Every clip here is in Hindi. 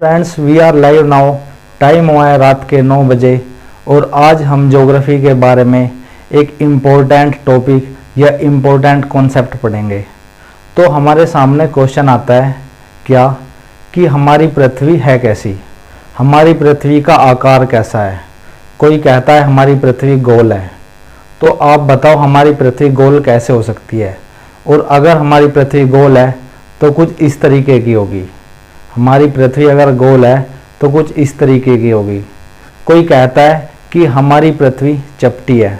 Friends, we are live now. Time हुआ है रात के 9 बजे और आज हम ज्योग्राफी के बारे में एक इम्पोर्टेंट टॉपिक या इम्पोर्टेंट कॉन्सेप्ट पढ़ेंगे। तो हमारे सामने क्वेश्चन आता है क्या कि हमारी पृथ्वी है कैसी, हमारी पृथ्वी का आकार कैसा है। कोई कहता है हमारी पृथ्वी गोल है, तो आप बताओ हमारी पृथ्वी गोल कैसे हो सकती है। और अगर हमारी पृथ्वी गोल है तो कुछ इस तरीके की होगी। हमारी पृथ्वी अगर गोल है तो कुछ इस तरीके की होगी। कोई कहता है कि हमारी पृथ्वी चपटी है,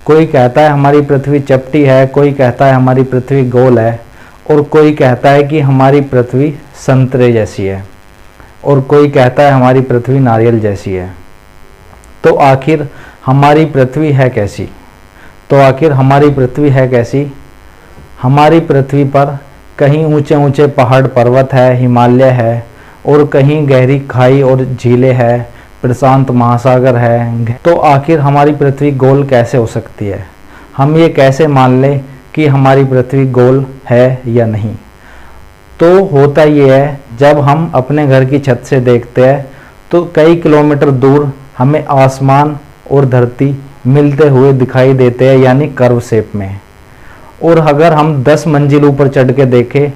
कोई कहता है हमारी पृथ्वी चपटी है, कोई कहता है हमारी पृथ्वी गोल है, और कोई कहता है कि हमारी पृथ्वी संतरे जैसी है, और कोई कहता है हमारी पृथ्वी नारियल जैसी है। तो आखिर हमारी पृथ्वी है कैसी? तो आखिर हमारी पृथ्वी है कैसी? हमारी पृथ्वी पर कहीं ऊंचे ऊंचे पहाड़ पर्वत है, हिमालय है, और कहीं गहरी खाई और झीलें है, प्रशांत महासागर है। तो आखिर हमारी पृथ्वी गोल कैसे हो सकती है? हम ये कैसे मान लें कि हमारी पृथ्वी गोल है या नहीं? तो होता ये है, जब हम अपने घर की छत से देखते हैं तो कई किलोमीटर दूर हमें आसमान और धरती मिलते हुए दिखाई देते हैं, यानी कर्व शेप में। और अगर हम 10 मंजिल ऊपर चढ़ के देखें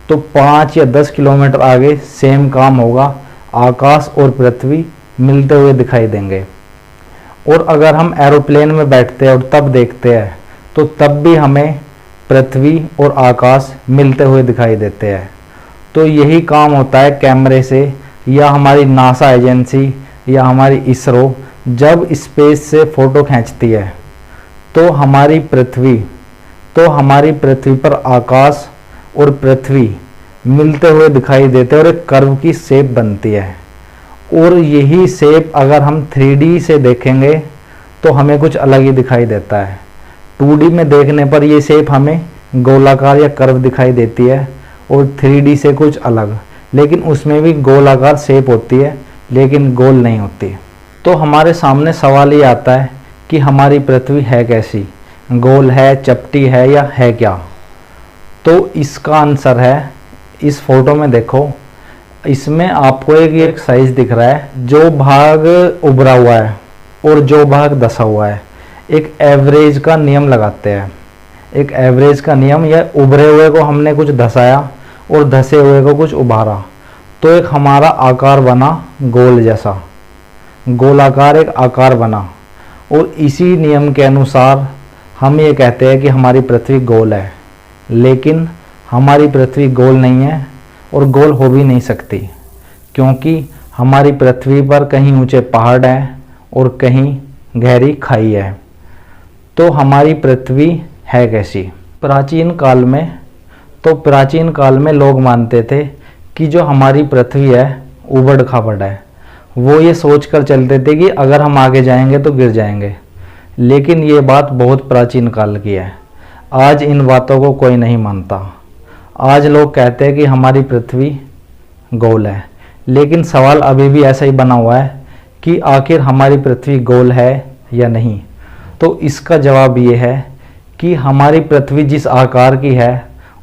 तो 5 या 10 किलोमीटर आगे सेम काम होगा, आकाश और पृथ्वी मिलते हुए दिखाई देंगे। और अगर हम एरोप्लेन में बैठते हैं और तब देखते हैं तो तब भी हमें पृथ्वी और आकाश मिलते हुए दिखाई देते हैं। तो यही काम होता है कैमरे से, या हमारी नासा एजेंसी या हमारी इसरो जब स्पेस से फ़ोटो खींचती है तो हमारी पृथ्वी पर आकाश और पृथ्वी मिलते हुए दिखाई देते हैं और एक कर्व की शेप बनती है। और यही शेप अगर हम 3D से देखेंगे तो हमें कुछ अलग ही दिखाई देता है। 2D में देखने पर ये शेप हमें गोलाकार या कर्व दिखाई देती है, और 3D से कुछ अलग, लेकिन उसमें भी गोलाकार शेप होती है लेकिन गोल नहीं होती। तो हमारे सामने सवाल ये आता है कि हमारी पृथ्वी है कैसी, गोल है, चपटी है, या है क्या? तो इसका आंसर है, इस फोटो में देखो, इसमें आपको एक साइज दिख रहा है, जो भाग उभरा हुआ है और जो भाग धसा हुआ है। एक एवरेज का नियम लगाते हैं, एक एवरेज का नियम, या उभरे हुए को हमने कुछ धसाया और धसे हुए को कुछ उभारा, तो एक हमारा आकार बना गोल जैसा, गोलाकार एक आकार बना। और इसी नियम के अनुसार हम ये कहते हैं कि हमारी पृथ्वी गोल है, लेकिन हमारी पृथ्वी गोल नहीं है और गोल हो भी नहीं सकती, क्योंकि हमारी पृथ्वी पर कहीं ऊंचे पहाड़ हैं और कहीं गहरी खाई है। तो हमारी पृथ्वी है कैसी? प्राचीन काल में लोग मानते थे कि जो हमारी पृथ्वी है उबड़ खाबड़ है। वो ये सोच कर चलते थे कि अगर हम आगे जाएंगे तो गिर जाएंगे। लेकिन ये बात बहुत प्राचीन काल की है, आज इन बातों को कोई नहीं मानता। आज लोग कहते हैं कि हमारी पृथ्वी गोल है, लेकिन सवाल अभी भी ऐसा ही बना हुआ है कि आखिर हमारी पृथ्वी गोल है या नहीं। तो इसका जवाब ये है कि हमारी पृथ्वी जिस आकार की है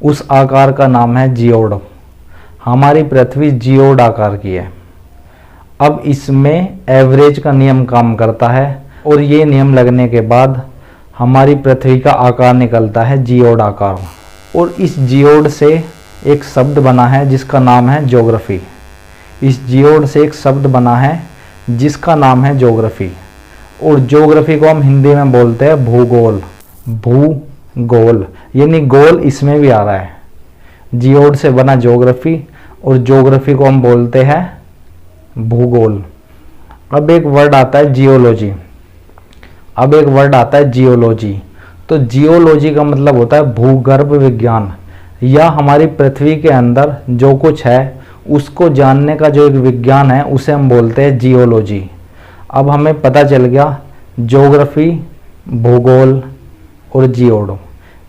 उस आकार का नाम है जियोड। हमारी पृथ्वी जियोड आकार की है। अब इसमें एवरेज का नियम काम करता है, और ये नियम लगने के बाद हमारी पृथ्वी का आकार निकलता है जियोड आकार। और इस जियोड से एक शब्द बना है जिसका नाम है ज्योग्राफी। इस जियोड से एक शब्द बना है जिसका नाम है ज्योग्राफी। और ज्योग्राफी को हम हिंदी में बोलते हैं भूगोल। भूगोल यानी गोल इसमें भी आ रहा है। जियोड से बना ज्योग्राफी, और ज्योग्राफी को हम बोलते हैं भूगोल। अब एक वर्ड आता है जियोलॉजी। तो जियोलॉजी का मतलब होता है भूगर्भ विज्ञान, या हमारी पृथ्वी के अंदर जो कुछ है उसको जानने का जो एक विज्ञान है उसे हम बोलते हैं जियोलॉजी। अब हमें पता चल गया ज्योग्राफी, भूगोल और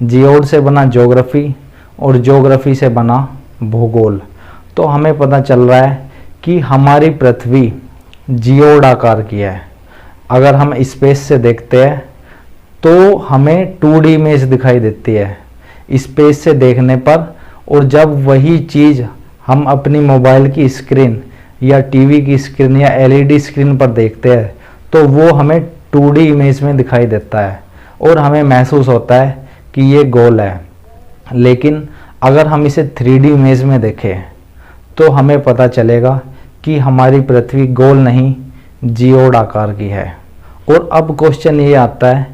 जियोड से बना ज्योग्राफी और ज्योग्राफी से बना भूगोल। तो हमें पता चल रहा है कि हमारी पृथ्वी जियोड आकार की है। अगर हम स्पेस से देखते हैं तो हमें 2D इमेज दिखाई देती है स्पेस से देखने पर, और जब वही चीज़ हम अपनी मोबाइल की स्क्रीन या टीवी की स्क्रीन या एलईडी स्क्रीन पर देखते हैं तो वो हमें 2D इमेज में दिखाई देता है और हमें महसूस होता है कि ये गोल है। लेकिन अगर हम इसे 3D इमेज में देखें तो हमें पता चलेगा कि हमारी पृथ्वी गोल नहीं जियोड आकार की है। और अब क्वेश्चन ये आता है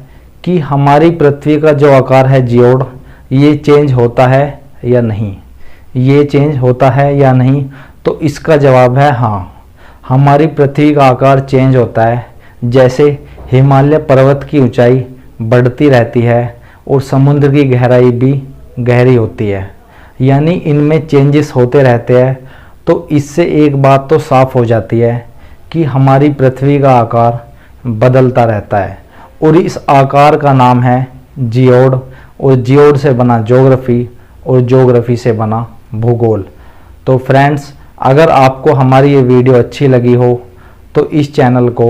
कि हमारी पृथ्वी का जो आकार है जियोड, ये चेंज होता है या नहीं, ये चेंज होता है या नहीं? तो इसका जवाब है हाँ, हमारी पृथ्वी का आकार चेंज होता है। जैसे हिमालय पर्वत की ऊंचाई बढ़ती रहती है और समुद्र की गहराई भी गहरी होती है, यानी इनमें चेंजेस होते रहते हैं। तो इससे एक बात तो साफ हो जाती है कि हमारी पृथ्वी का आकार बदलता रहता है और इस आकार का नाम है जियोड, और जियोड से बना ज्योग्राफी और ज्योग्राफी से बना भूगोल। तो फ्रेंड्स, अगर आपको हमारी ये वीडियो अच्छी लगी हो तो इस चैनल को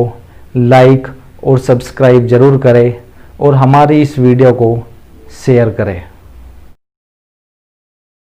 लाइक और सब्सक्राइब ज़रूर करें और हमारी इस वीडियो को शेयर करें।